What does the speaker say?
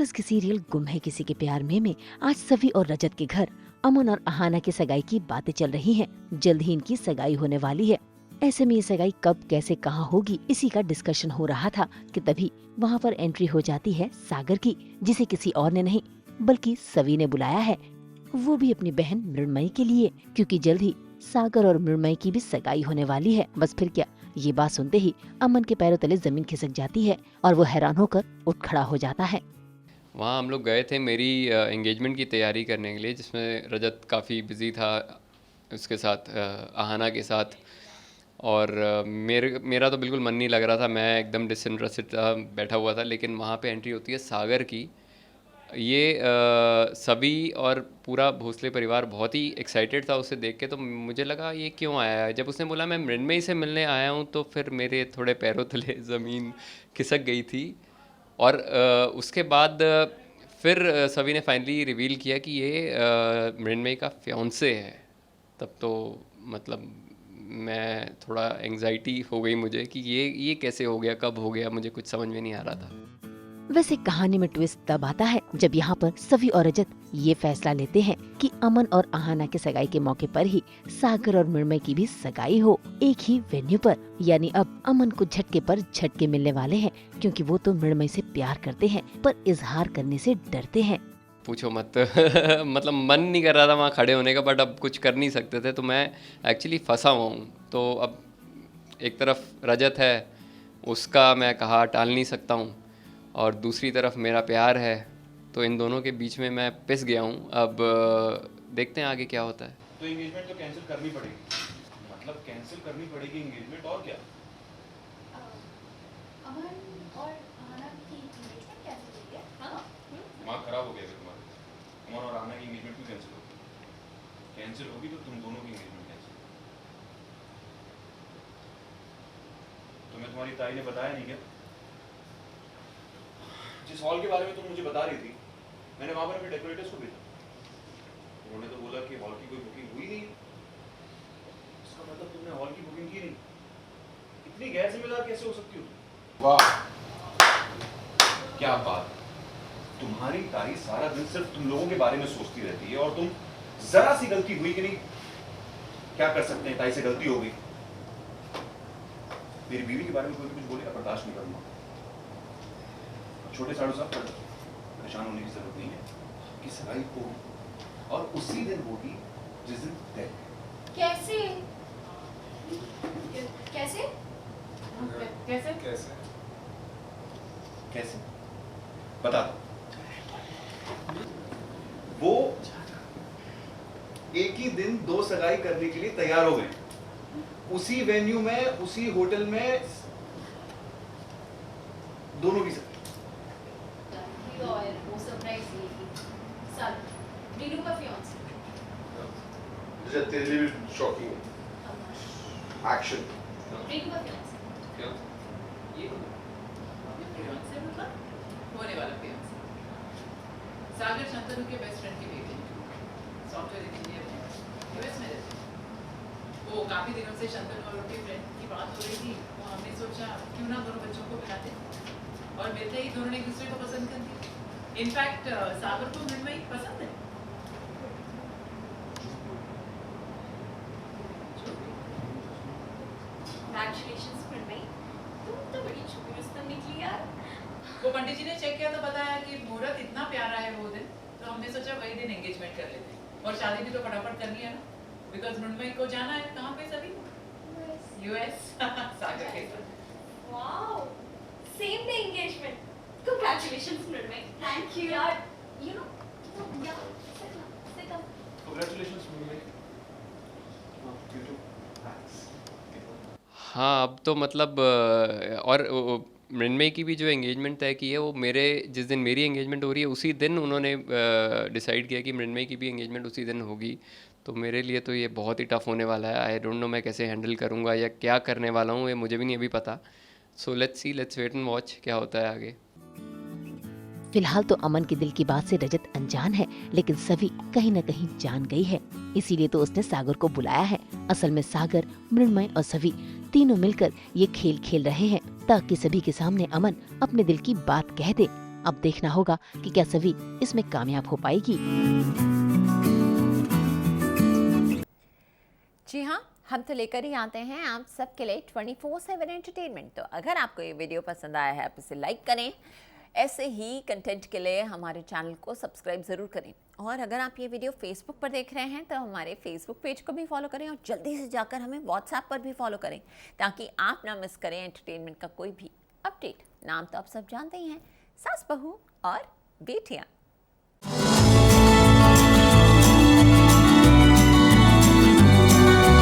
Plus की serial गुम है किसी के प्यार में आज सवी और रजत के घर अमन और अहाना की सगाई की बातें चल रही हैं। जल्द ही इनकी सगाई होने वाली है। ऐसे में ये सगाई कब कैसे कहाँ होगी इसी का डिस्कशन हो रहा था कि तभी वहाँ पर एंट्री हो जाती है सागर की, जिसे किसी और ने नहीं बल्कि सवी ने बुलाया है, वो भी अपनी बहन मृण्मयी के लिए, क्योंकि जल्द ही सागर और मृण्मयी की भी सगाई होने वाली है। बस फिर क्या, ये बात सुनते ही अमन के पैरों तले जमीन खिसक जाती है और वो हैरान होकर उठ खड़ा हो जाता है। वहाँ हम लोग गए थे मेरी एंगेजमेंट की तैयारी करने के लिए, जिसमें रजत काफ़ी बिजी था उसके साथ, अहाना के साथ। और मेरा तो बिल्कुल मन नहीं लग रहा था, मैं एकदम डिसइंटरेस्टेड था, बैठा हुआ था। लेकिन वहाँ पे एंट्री होती है सागर की। ये सभी और पूरा भोसले परिवार बहुत ही एक्साइटेड था उसे देख के। तो मुझे लगा ये क्यों आया है। जब उसने बोला मैं मृण्मयी से मिलने आया हूँ, तो फिर मेरे थोड़े पैरों तले ज़मीन खिसक गई थी। और उसके बाद फिर सभी ने फाइनली रिवील किया कि ये मृण्मयी का फियांसे है। तब तो मतलब मैं थोड़ा एंग्जाइटी हो गई मुझे कि ये कैसे हो गया, कब हो गया, मुझे कुछ समझ में नहीं आ रहा था। वैसे कहानी में ट्विस्ट तब आता है जब यहाँ पर सवी और रजत ये फैसला लेते हैं कि अमन और अहाना के सगाई के मौके पर ही सागर और मृण्मयी की भी सगाई हो, एक ही वेन्यू पर। यानी अब अमन को झटके पर झटके मिलने वाले हैं, क्योंकि वो तो मृण्मयी से प्यार करते हैं पर इजहार करने से डरते हैं। पूछो मत मतलब मन नहीं कर रहा था वहाँ खड़े होने का, बट अब कुछ कर नहीं सकते थे, तो मैं एक्चुअली फंसा हुआ हूँ। तो अब एक तरफ रजत है, उसका मैं कहा टाल नहीं सकता हूँ, और दूसरी तरफ मेरा प्यार है। तो इन दोनों के बीच में मैं पिस गया हूँ। अब देखते हैं आगे क्या होता है। तो एंगेजमेंट तो कैंसिल करनी पड़ेगी, मतलब कैंसिल करनी पड़ेगी एंगेजमेंट, और क्या। अमन और आना की एंगेजमेंट कैंसिल हो गया? हाँ। दिमाग खराब हो गया है तुम्हारा। अमन और आना की एंगेजमेंट क्यों कैंसिल होगी? कैंसिल होगी तो तुम दोनों की एंगेजमेंट कैंसिल। तुम्हें तुम्हारी ताई ने बताया नहीं क्या? जिस हॉल के बारे में तुम मुझे बता रही थी, मैंने वहां पर अपने डेकोरेटर्स को भेजा। उन्होंने तो बोला कि हॉल की कोई बुकिंग हुई नहीं। इसका मतलब तुमने हॉल की बुकिंग की नहीं। इतनी गैर जिम्मेदार कैसे हो सकती हो तुम? वाह, क्या बात। तुम्हारी ताई सारा दिन सिर्फ तुम लोगों के बारे में सोचती रहती है, और तुम जरा सी गलती हुई कि नहीं, क्या कर सकते हैं, ताई से गलती हो गई। मेरी बीवी के बारे में कोई कुछ बोलेगा, बर्दाश्त नहीं करूंगा। छोटे साड़ू साहब, परेशान होने की जरूरत नहीं है। कि सगाई होगी और उसी दिन होगी जिस दिन तय। कैसे? कैसे? कैसे? कैसे कैसे बता दो। वो एक ही दिन दो सगाई करने के लिए तैयार हो गए, उसी वेन्यू में, उसी होटल में, दोनों की सगाई। और वो सरप्राइज ये साल रीनू का फियांसे। मुझे तेरे लिए भी शॉकिंग है। एक्शन। रीनू का फियांसे। क्या? ये फियांसे मतलब होने वाला फियांसे। सागर शंतनु के बेस्ट फ्रेंड की बेटी, सॉफ्टवेयर इंजीनियर है, यूएस में रहती है। वो काफी दिनों से शंतनु और उनके फ्रेंड की बात हो रही थी, तो हमने सोचा क्यों ना दोनों बच्चों को मिलाते, और मिलते ही दोनों ने एक दूसरे को पसंद कर दिया। इनफैक्ट सागर को मृण्मयी पसंद है। Congratulations मृण्मयी, तुम तो बड़ी छोटी रुस्तम निकली यार। वो पंडित जी ने चेक किया तो बताया कि मुहूर्त इतना प्यारा है वो दिन, तो हमने सोचा वही दिन एंगेजमेंट कर लेते हैं, और शादी भी तो फटाफट करनी है ना, बिकॉज मृण्मयी को जाना है कहाँ पे सभी, यूएस सागर के साथ। Wow, same day engagement. Congratulations Mrinmayi. Thank you यार। You know, yeah, sit down. Congratulations mummy. You too. Thanks. हाँ, अब तो मतलब और मृण्मयी की भी जो एंगेजमेंट तय की है, वो मेरे जिस दिन मेरी एंगेजमेंट हो रही है उसी दिन उन्होंने डिसाइड किया कि मृण्मयी की भी एंगेजमेंट उसी दिन होगी। तो मेरे लिए तो ये बहुत ही टफ होने वाला है। आई डोंट नो मैं कैसे हैंडल करूँगा या क्या करने वाला हूँ, ये मुझे भी नहीं अभी पता। So let's see, let's wait and watch क्या होता है आगे। फिलहाल तो अमन के दिल की बात से रजत अनजान है, लेकिन सभी कहीं न कहीं जान गई है, इसीलिए तो उसने सागर को बुलाया है। असल में सागर, मृण्मयी और सभी तीनों मिलकर ये खेल खेल रहे हैं ताकि सभी के सामने अमन अपने दिल की बात कह दे। अब देखना होगा कि क्या सवी इसमें कामयाब हो पाएगी। जी हाँ, हम तो लेकर ही आते हैं आप सबके लिए 24/7 एंटरटेनमेंट। तो अगर आपको ये वीडियो पसंद आया है आप इसे लाइक करें, ऐसे ही कंटेंट के लिए हमारे चैनल को सब्सक्राइब ज़रूर करें। और अगर आप ये वीडियो फेसबुक पर देख रहे हैं तो हमारे फेसबुक पेज को भी फॉलो करें और जल्दी से जाकर हमें व्हाट्सएप पर भी फॉलो करें, ताकि आप ना मिस करें एंटरटेनमेंट का कोई भी अपडेट। नाम तो आप सब जानते ही हैं, सास बहू और बेटियाँ।